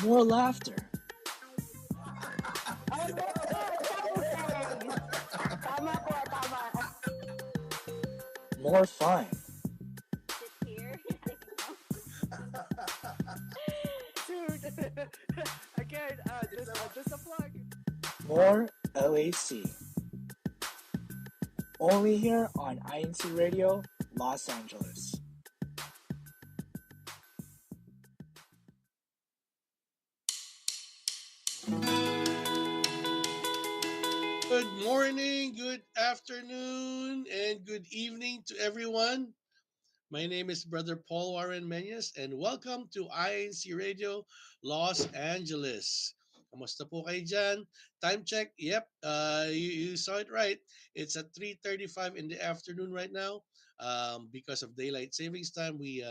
More laughter. Tama po, tama. More fun. Sit here. Dude, again, just a plug. More LAC. Only here on INCRadio, Los Angeles. Good morning, good afternoon, and good evening to everyone. My name is Brother Paul Warren Menyes, and welcome to INC Radio Los Angeles. Kamusta po kayo dyan? Time check, yep, you saw it right. It's at 3:35 in the afternoon right now. Because of daylight savings time, we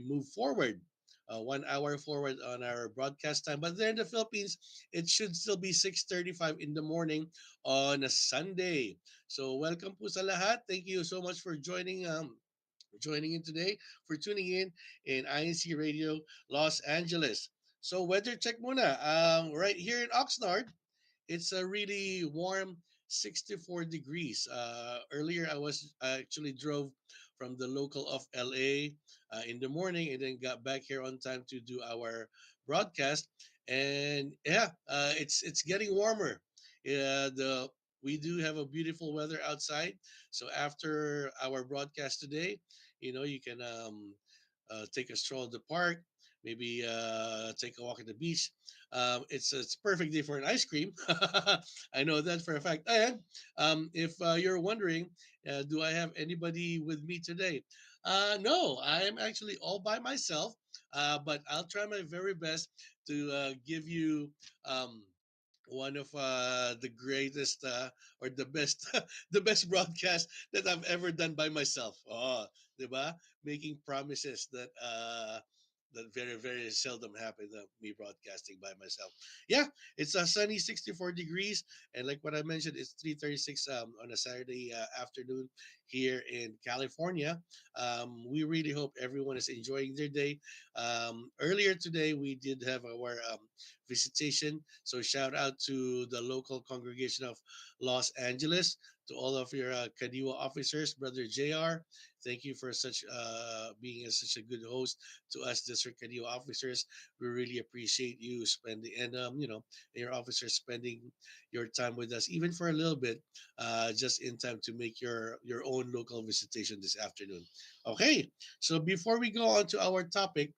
move forward 1 hour forward on our broadcast time. But there in the Philippines, it should still be 6:35 in the morning on a Sunday. So welcome po sa lahat. Thank you so much for joining in today, for tuning in INC Radio Los Angeles. So weather check muna. Right here in Oxnard, it's a really warm 64 degrees. Earlier, I actually drove from the local of LA in the morning and then got back here on time to do our broadcast. And yeah, it's getting warmer. The We do have a beautiful weather outside. So after our broadcast today, you can take a stroll at the park, maybe take a walk at the beach. It's a perfect day for an ice cream. I know that for a fact. And if you're wondering, do I have anybody with me today? No, I am actually all by myself. But I'll try my very best to give you one of the greatest or the best the best broadcast that I've ever done by myself. Oh, diba? Making promises that very very seldom happen, me broadcasting by myself. Yeah, it's a sunny 64 degrees, and like what I mentioned, it's 3:36 on a Saturday afternoon here in California. We really hope everyone is enjoying their day. Earlier today we did have our visitation. So shout out to the local congregation of Los Angeles, to all of your Kadiwa officers, Brother JR. Thank you for such being such a good host to us, District Kadiwa officers. We really appreciate you spending and your officers spending your time with us, even for a little bit, just in time to make your own local visitation this afternoon. Okay, so before we go on to our topic,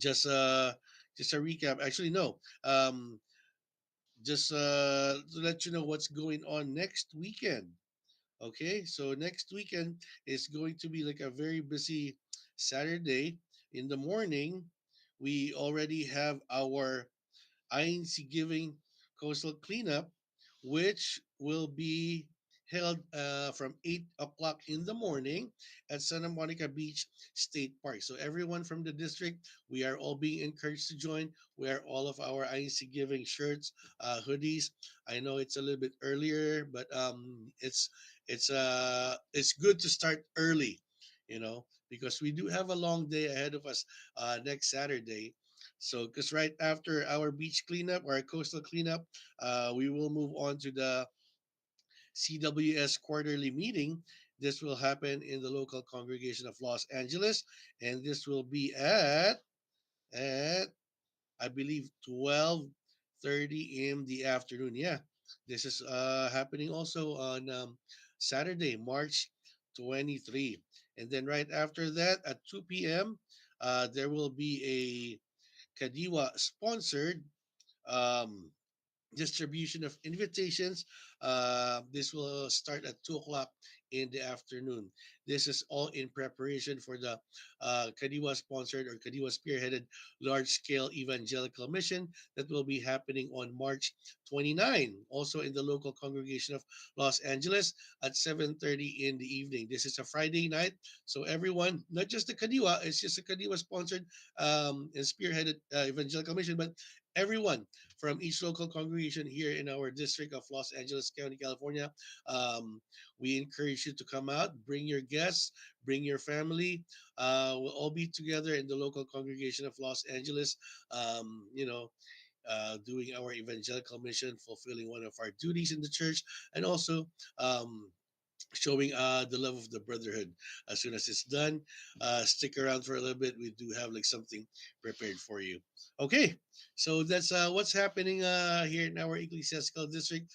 just uh just a recap. Actually, no. Just to let you know what's going on next weekend. Okay, so next weekend is going to be like a very busy Saturday. In the morning, we already have our INC Giving Coastal Cleanup, which will be held from 8 o'clock in the morning at Santa Monica Beach State Park. So everyone from the district, we are all being encouraged to join. Wear all of our INC Giving shirts, hoodies. I know it's a little bit earlier, but it's good to start early, because we do have a long day ahead of us next Saturday. So, because right after our beach cleanup or our coastal cleanup, we will move on to the CWS quarterly meeting. This will happen in the local congregation of Los Angeles, and this will be at I believe 12:30 in the afternoon. Yeah, this is happening also on Saturday, March 23, and then right after that at 2 p.m. There will be a Kadiwa sponsored um, distribution of invitations. This will start at 2 o'clock in the afternoon. This is all in preparation for the Kadiwa sponsored or Kadiwa spearheaded large scale evangelical mission that will be happening on March 29, also in the local congregation of Los Angeles at 7:30 in the evening. This is a Friday night, so everyone, not just the Kadiwa, it's just a Kadiwa sponsored and spearheaded evangelical mission, but everyone from each local congregation here in our district of Los Angeles County, California. Um, we encourage you to come out, bring your guests, bring your family. We'll all be together in the local congregation of Los Angeles. You know, doing our evangelical mission, fulfilling one of our duties in the church, and also um, showing the love of the brotherhood. As soon as it's done, stick around for a little bit. We do have like something prepared for you. Okay, so that's what's happening here in our ecclesiastical district.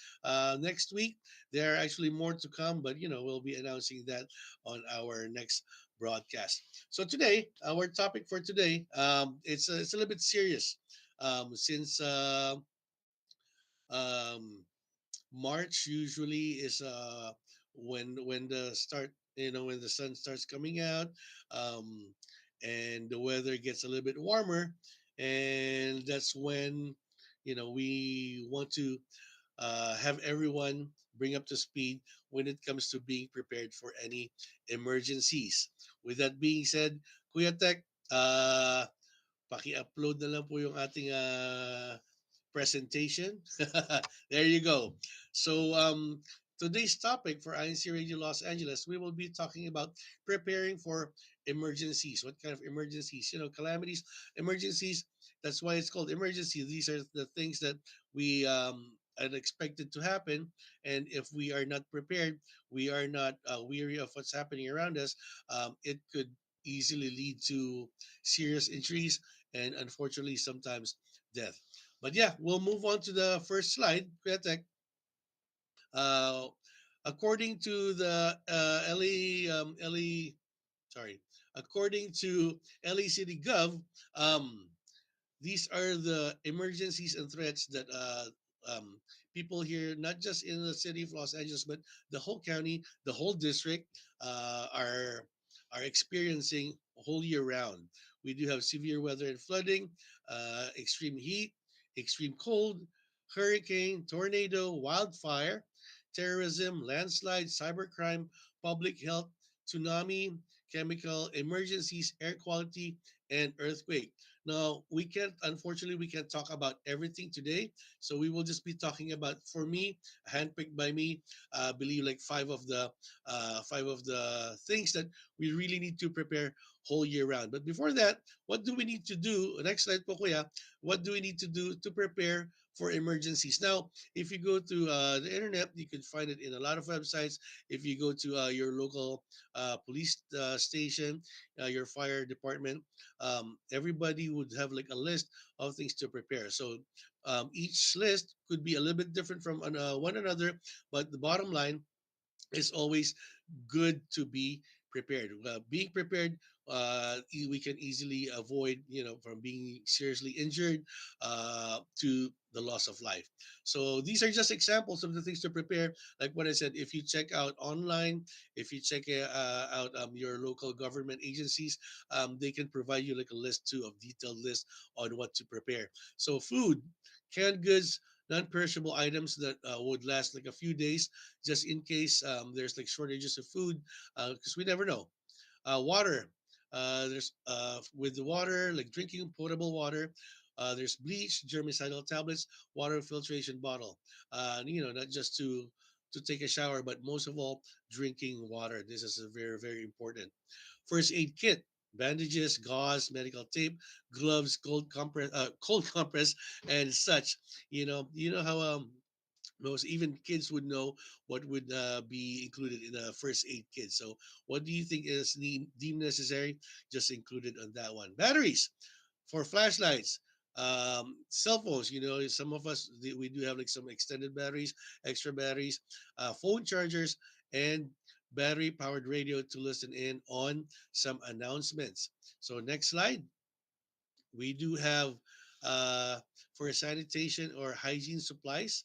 Next week, there are actually more to come, but we'll be announcing that on our next broadcast. So today, our topic for today, it's a little bit serious, since um, March usually is when the start when the sun starts coming out, um, and the weather gets a little bit warmer, and that's when we want to have everyone bring up to speed when it comes to being prepared for any emergencies. With that being said, Kuya Tech, paki-upload na lang po yung ating presentation. There you go. So today's topic for INC Radio Los Angeles, we will be talking about preparing for emergencies. What kind of emergencies? Calamities, emergencies. That's why it's called emergency. These are the things that we unexpected to happen, and if we are not prepared, we are not weary of what's happening around us. It could easily lead to serious injuries and unfortunately sometimes death. But yeah, we'll move on to the first slide. Kuya Tek. Uh, according to the sorry, according to LA City Gov, these are the emergencies and threats that people here, not just in the city of Los Angeles, but the whole county, the whole district, are experiencing whole year round. We do have severe weather and flooding, extreme heat, extreme cold, hurricane, tornado, wildfire, terrorism, landslide, cybercrime, public health, tsunami, chemical emergencies, air quality, and earthquake. Now, unfortunately, we can't talk about everything today. So we will just be talking about, for me, handpicked by me, I believe like five of the things that we really need to prepare whole year round. But before that, what do we need to do? Next slide po kuya. What do we need to do to prepare for emergencies? Now, if you go to the internet, you can find it in a lot of websites. If you go to your local police station, your fire department, everybody would have like a list of things to prepare. So each list could be a little bit different from one another, but the bottom line is always good to be prepared. Being prepared, we can easily avoid, from being seriously injured to the loss of life. So these are just examples of the things to prepare. Like what I said, if you check out online, if you check out your local government agencies, they can provide you like a list too of detailed list on what to prepare. So food, canned goods, non-perishable items that would last like a few days, just in case there's like shortages of food, because we never know. Water. There's with the water, like drinking potable water. There's bleach, germicidal tablets, water filtration bottle. Not just to take a shower, but most of all, drinking water. This is a very very important. First aid kit. Bandages, gauze, medical tape, gloves, cold compress, and such. You know how most even kids would know what would be included in a first aid kit. So, what do you think is deemed necessary? Just included on that one. Batteries for flashlights, cell phones. Some of us we do have like some extended batteries, extra batteries, phone chargers, and battery powered radio to listen in on some announcements. So, next slide. We do have for sanitation or hygiene supplies,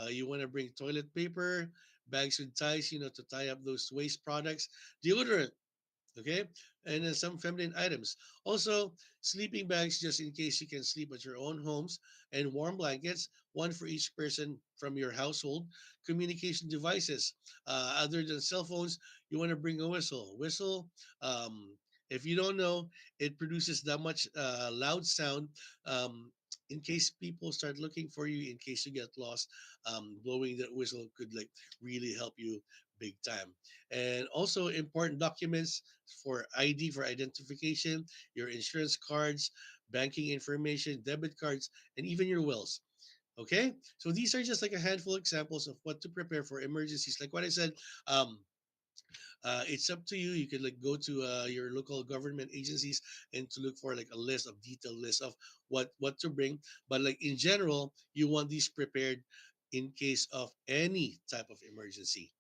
you want to bring toilet paper, bags with ties, to tie up those waste products, deodorant, okay, and then some feminine items. Also, sleeping bags just in case you can sleep at your own homes, and warm blankets, one for each person from your household. Communication devices, other than cell phones, you want to bring a whistle. Whistle. If you don't know, it produces that much loud sound. Um, in case people start looking for you, in case you get lost, blowing that whistle could like really help you big time. And also important documents for ID, for identification, your insurance cards, banking information, debit cards, and even your wills. Okay, so these are just like a handful of examples of what to prepare for emergencies. Like what I said, um, it's up to you. You could like go to your local government agencies and to look for like a list of detailed list of what to bring. But like in general, you want these prepared in case of any type of emergency.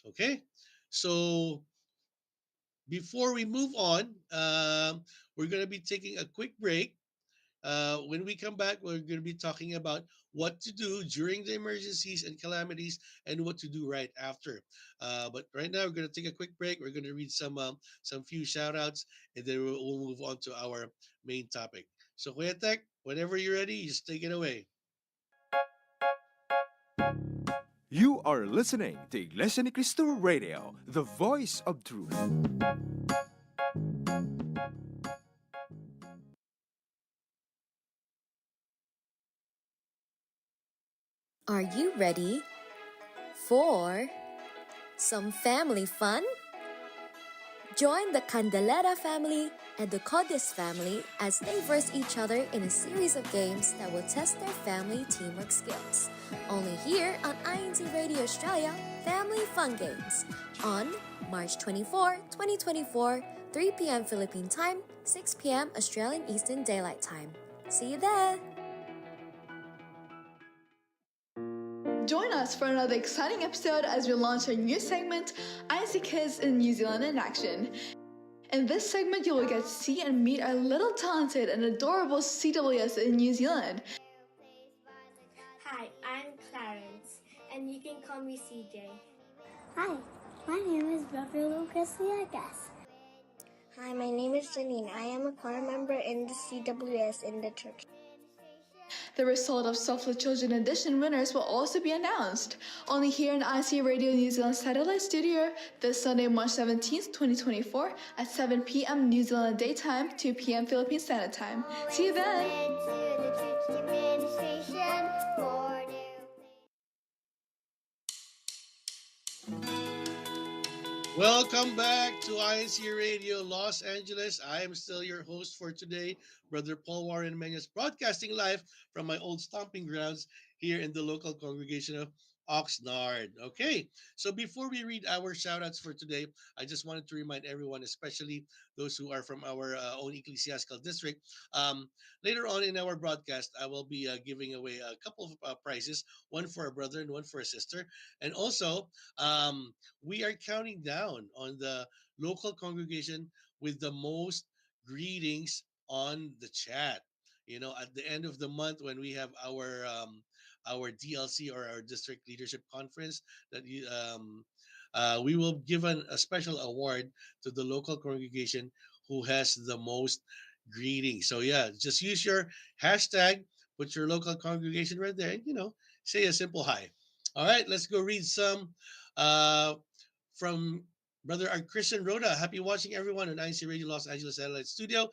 Okay, so before we move on, we're gonna be taking a quick break. When we come back, we're going to be talking about what to do during the emergencies and calamities and what to do right after. But right now, we're going to take a quick break. We're going to read some few shout outs and then we'll move on to our main topic. So, Kuya Tech, whenever you're ready, just take it away. You are listening to Iglesia ni Cristo Radio, the voice of truth. Are you ready for some family fun? Join the Candelera family and the Codis family as they verse each other in a series of games that will test their family teamwork skills. Only here on INCRadio Australia Family Fun Games on March 24, 2024, 3 p.m. Philippine Time, 6 p.m. Australian Eastern Daylight Time. See you there! Join us for another exciting episode as we launch our new segment, IC Kids in New Zealand in Action. In this segment, you will get to see and meet our little talented and adorable CWS in New Zealand. Hi, I'm Clarence, and you can call me CJ. Hi, my name is Brother Lucas Villegas. Hi, my name is Janine. I am a choir member in the CWS in the church. The result of Softly Children Edition winners will also be announced. Only here in IC Radio New Zealand Satellite Studio this Sunday, March 17th, 2024 at 7 p.m. New Zealand Daytime, 2 p.m. Philippine Standard Time. See you then! Welcome back to INC Radio Los Angeles. I am still your host for today, Brother Paul Warren Menyas, broadcasting live from my old stomping grounds here in the local congregation of Oxnard. Okay, so before we read our shout outs for today, I just wanted to remind everyone, especially those who are from our own ecclesiastical district, later on in our broadcast, I will be giving away a couple of prizes, one for a brother and one for a sister. And also, we are counting down on the local congregation with the most greetings on the chat. You know, at the end of the month when we have our DLC or our district leadership conference, we will give a special award to the local congregation who has the most greetings. So yeah, just use your hashtag, put your local congregation right there, and say a simple hi. All right, let's go read some uh, from Brother Art Christian Rhoda. Happy watching everyone on IC Radio Los Angeles Satellite Studio.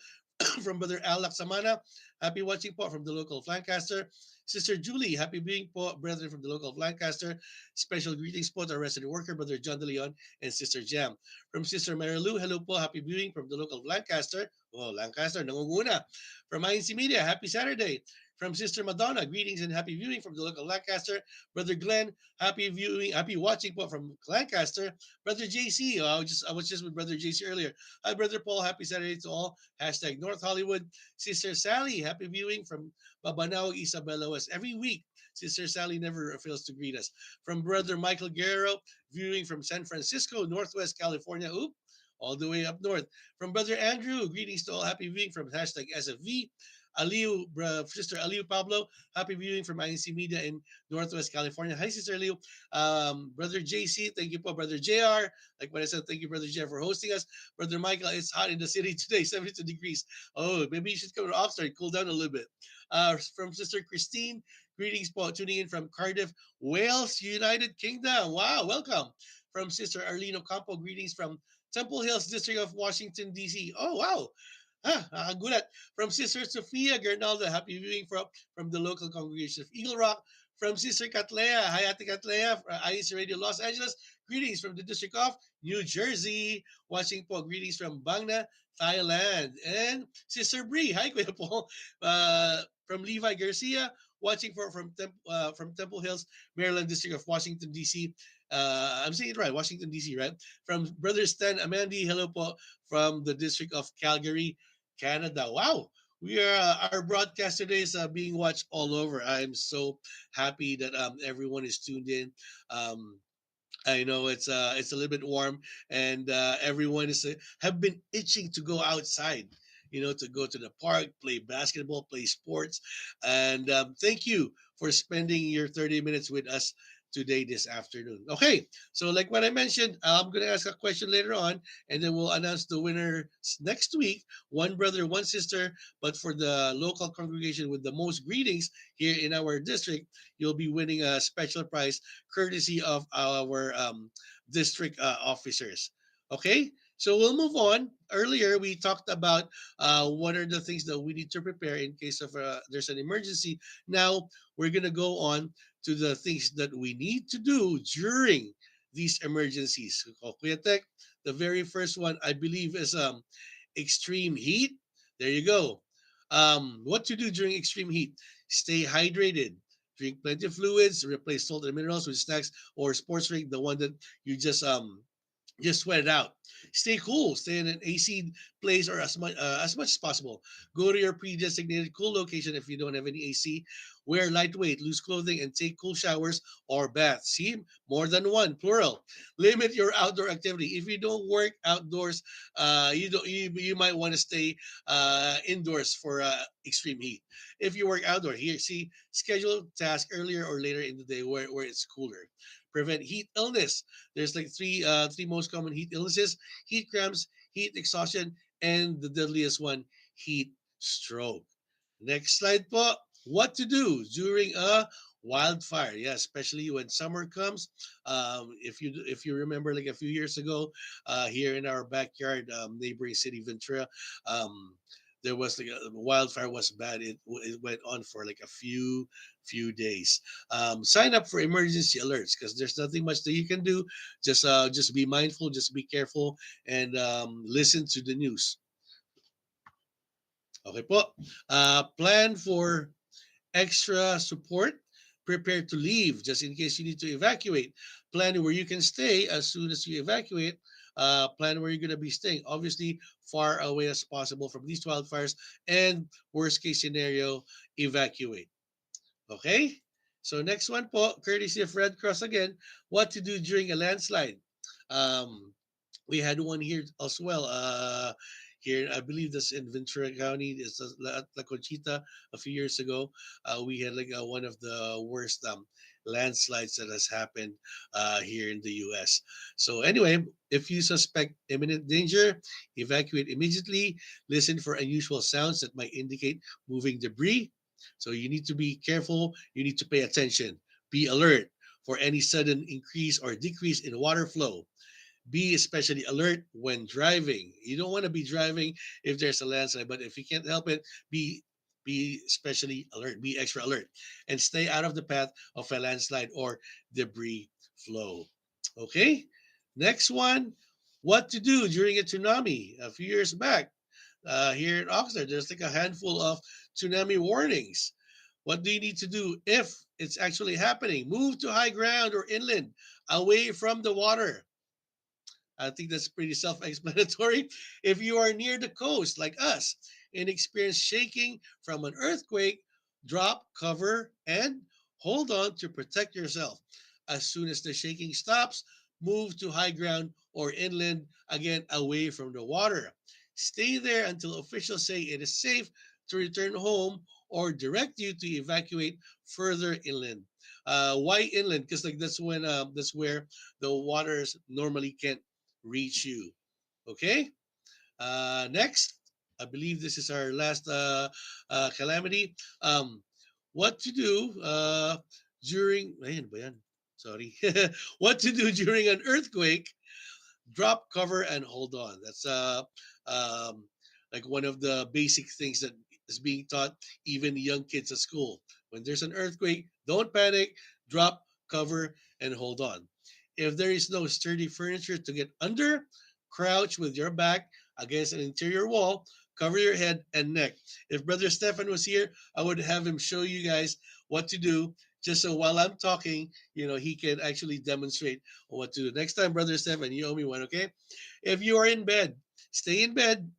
From Brother Al Laksamana. Happy watching po from the local of Lancaster. Sister Julie, happy being po, brethren from the local of Lancaster. Special greetings po to our resident worker, Brother John De Leon and Sister Jam. From Sister Mary Lou, hello po, happy viewing from the local of Lancaster. Oh, Lancaster, nangunguna. From INC Media, happy Saturday. From Sister Madonna, greetings and happy viewing from the local Lancaster. Brother Glenn, happy viewing, happy watching po from Lancaster. Brother JC, I was just with Brother JC earlier. Hi, Brother Paul, happy Saturday to all. Hashtag North Hollywood. Sister Sally, happy viewing from Babanao, Isabela West. Every week, Sister Sally never fails to greet us. From Brother Michael Guerrero, viewing from San Francisco, Northwest California. Oop, all the way up north. From Brother Andrew, greetings to all. Happy viewing from hashtag SFV. Aliu, Sister Aliu Pablo, happy viewing from INC Media in Northwest California. Hi, Sister Aliu. Brother JC, thank you po. Brother JR, like what I said, thank you, Brother JR, for hosting us. Brother Michael, it's hot in the city today, 72 degrees. Oh, maybe you should come to Oxnard, cool down a little bit. From Sister Christine, greetings po, tuning in from Cardiff, Wales, United Kingdom. Wow, welcome. From Sister Arlene Ocampo, greetings from Temple Hills District of Washington, D.C. Oh, wow. Gulat. From Sister Sofia Gernaldo, happy viewing from the local congregation of Eagle Rock. From Sister Catlea, hi Ate Catlea, IEC Radio Los Angeles. Greetings from the District of New Jersey. Watching po, greetings from Bangna, Thailand. And Sister Bree, hi Kuya po. From Levi Garcia, watching from Temple Hills, Maryland, District of Washington, D.C. I'm saying it right, Washington, D.C., right? From Brother Stan Amandi, hello po from the District of Calgary, Canada. Wow, we are our broadcast today is being watched all over. I'm so happy that everyone is tuned in. Um, I know it's a little bit warm, and everyone is have been itching to go outside. You know, to go to the park, play basketball, play sports, and thank you for spending your 30 minutes with us today this afternoon. Okay, so like what I mentioned, I'm gonna ask a question later on, and then we'll announce the winner next week. One brother, one sister, but for the local congregation with the most greetings here in our district, you'll be winning a special prize courtesy of our district officers. Okay, so we'll move on. Earlier, we talked about what are the things that we need to prepare in case of there's an emergency. Now, we're going to go on to the things that we need to do during these emergencies. Kuya Tek, the very first one, I believe, is extreme heat. There you go. What to do during extreme heat? Stay hydrated. Drink plenty of fluids. Replace salt and minerals with snacks or sports drink. The one that you just sweat it out. Stay cool. Stay in an AC place or as much as possible. Go to your pre-designated cool location if you don't have any AC. Wear lightweight, loose clothing, and take cool showers or baths. See, more than one, plural. Limit your outdoor activity. If you don't work outdoors, you might want to stay indoors for extreme heat. If you work outdoor, here see schedule task earlier or later in the day where it's cooler. Prevent heat illness. There's like three most common heat illnesses: heat cramps, heat exhaustion, and the deadliest one, heat stroke. Next slide po. What to do during a wildfire? Yeah, especially when summer comes. If you remember, like a few years ago, here in our backyard, neighboring city Ventura, there was like a wildfire was bad. It went on for like a few days. Sign up for emergency alerts because there's nothing much that you can do. Just be mindful, just be careful, and listen to the news. Okay po. Plan for extra support. Prepare to leave just in case you need to evacuate. Plan where you can stay as soon as you evacuate. Plan where you're going to be staying. Obviously, far away as possible from these wildfires. And worst case scenario, evacuate. Okay? So next one po, courtesy of Red Cross again, what to do during a landslide. Um, we had one here as well. Here, I believe this in Ventura County. It's La Conchita a few years ago. We had like one of the worst landslides that has happened here in the U.S. So anyway, if you suspect imminent danger, evacuate immediately. Listen for unusual sounds that might indicate moving debris. So you need to be careful. You need to pay attention. Be alert for any sudden increase or decrease in water flow. Be especially alert when driving. You don't want to be driving if there's a landslide, but if you can't help it, be especially alert, be extra alert, and stay out of the path of a landslide or debris flow. Okay, next one, what to do during a tsunami. A few years back, here in Oxnard, there's like a handful of tsunami warnings. What do you need to do if it's actually happening? Move to high ground or inland, away from the water. I think that's pretty self explanatory. If you are near the coast, like us, and experience shaking from an earthquake, drop, cover, and hold on to protect yourself. As soon as the shaking stops, move to high ground or inland, again, away from the water. Stay there until officials say it is safe to return home or direct you to evacuate further inland. Why inland? Because like that's where the waters normally can't reach you. Okay. Next, I believe this is our last calamity. What to do during? Ayan ba yan? Sorry. What to do during an earthquake? Drop, cover, and hold on. That's um, like one of the basic things that is being taught even young kids at school. When there's an earthquake, don't panic, drop, cover, and hold on. If there is no sturdy furniture to get under, crouch with your back against an interior wall, cover your head and neck. If Brother Stefan was here, I would have him show you guys what to do, just so while I'm talking, he can actually demonstrate what to do. Next time, Brother Stefan, you owe me one, okay? If you are in bed, stay in bed,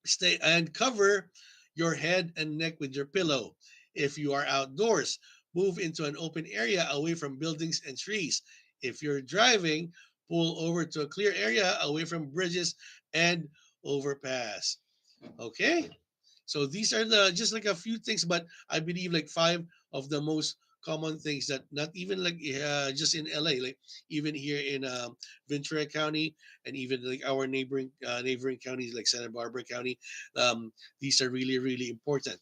stay and cover your head and neck with your pillow. If you are outdoors, move into an open area away from buildings and trees. If you're driving, pull over to a clear area away from bridges and overpass. Okay? So these are the just like a few things, but I believe like five of the most common things that not even like just in LA, like even here in Ventura County and even like our neighboring counties like Santa Barbara County, these are really really important.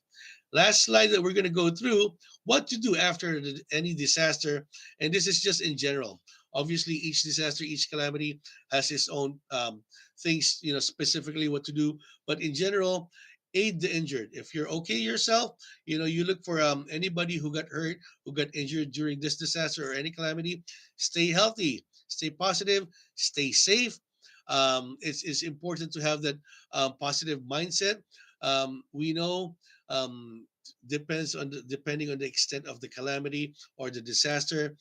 Last slide that we're going to go through: what to do after any disaster, and this is just in general. Obviously, each disaster, each calamity has its own things, specifically what to do. But in general, aid the injured. If you're okay yourself, you look for anybody who got hurt, who got injured during this disaster or any calamity. Stay healthy, stay positive, stay safe. It's important to have that positive mindset. We know um, depending on the extent of the calamity or the disaster,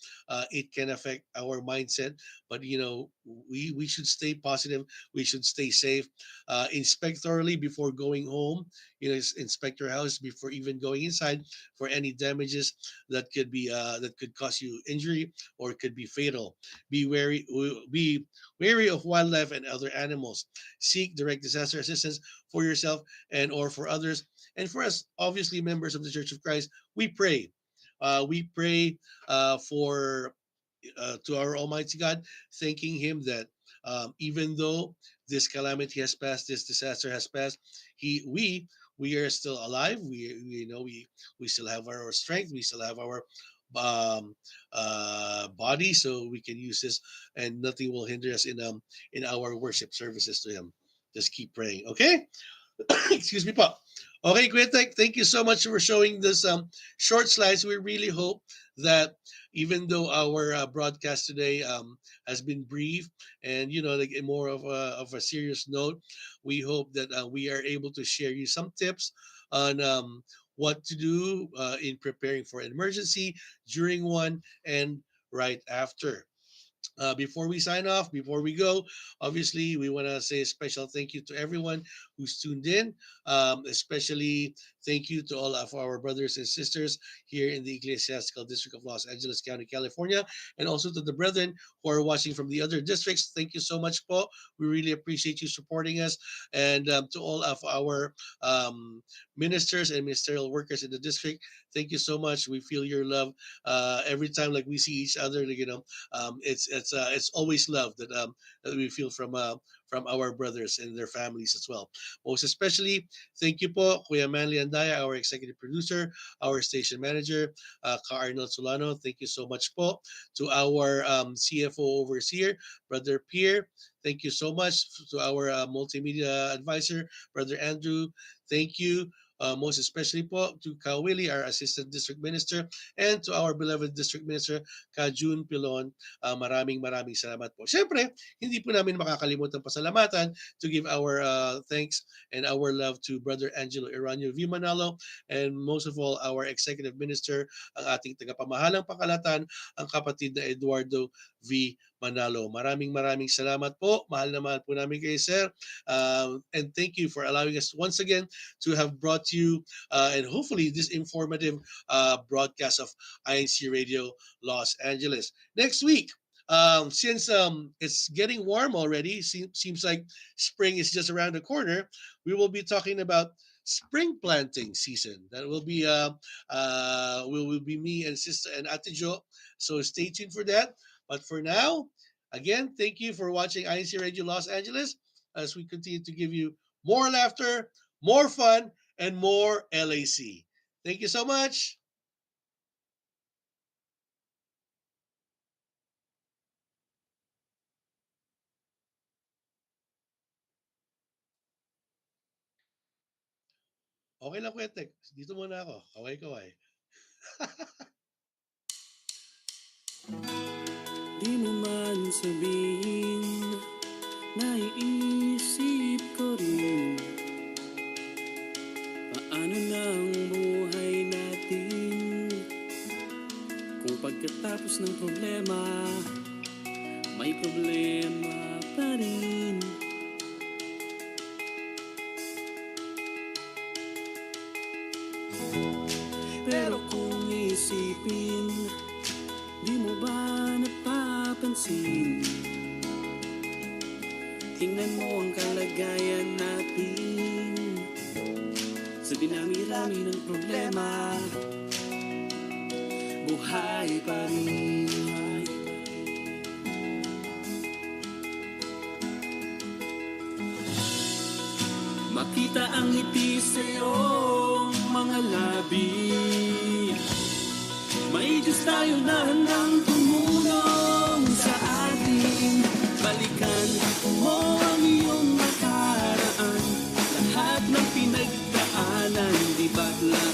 it can affect our mindset. But we should stay positive. We should stay safe. Inspect thoroughly before going home. Inspect your house before even going inside for any damages that could cause you injury or could be fatal. Be wary of wildlife and other animals. Seek direct disaster assistance for yourself and or for others. And for us, obviously, members of the Church of Christ, we pray. We pray for to our Almighty God, thanking Him that even though this calamity has passed, this disaster has passed, we are still alive. We still have our strength. We still have our um, body, so we can use this, and nothing will hinder us in our worship services to Him. Just keep praying, okay? Excuse me, Pop. Okay, great. Thank you so much for showing this short slides. We really hope that even though our broadcast today has been brief and like more of a serious note, we hope that we are able to share you some tips on what to do in preparing for an emergency, during one, and right after. Before we sign off, before we go, obviously we want to say a special thank you to everyone who's tuned in. Especially thank you to all of our brothers and sisters here in the Ecclesiastical District of Los Angeles County, California, and also to the brethren who are watching from the other districts. Thank you so much, Po. We really appreciate you supporting us, and to all of our ministers and ministerial workers in the district. Thank you so much. We feel your love every time, like we see each other. Like, it's always love that we feel from our brothers and their families as well. Most especially, thank you po, Kuya Manly Andaya, our executive producer, our station manager, Ka Arnold Solano. Thank you so much po. To our CFO overseer, Brother Pierre. Thank you so much to our multimedia advisor, Brother Andrew. Thank you. Most especially po to Ka Willie, our Assistant District Minister, and to our beloved District Minister, Ka June Pilon. Maraming maraming salamat po. Siyempre, hindi po namin makakalimutan pasalamatan to give our thanks and our love to Brother Angelo Iranio V. Manalo, and most of all, our Executive Minister, ang ating tagapamahalang pakalatan, ang kapatid na Eduardo V. Manalo. Maraming maraming salamat po. Mahal na mahal po namin kayo, sir. And thank you for allowing us once again to have brought you and hopefully this informative broadcast of INC Radio Los Angeles. Next week, since it's getting warm already, seems like spring is just around the corner, we will be talking about spring planting season. That will be me and Sister and Ate Jo. So stay tuned for that. But for now, again, thank you for watching INC Radio Los Angeles as we continue to give you more laughter, more fun, and more LAC. Thank you so much. Okay lang, Kuya Tek. Dito muna ako. Kaway-kaway. Di mo man sabihin, naiisip ko rin, paano na ang buhay natin kung pagkatapos ng problema, may problema pa rin. Pero kung isipin, di mo ba napapansin, tingnan mo ang kalagayan natin sa dinami-rami ng problema, buhay pa rin. Makita ang ngiti sa iyong mga labi, may Diyos tayo na handang tumulong sa atin. Balikan mo ang iyong nakaraan, lahat ng pinagdaanan, di ba't lang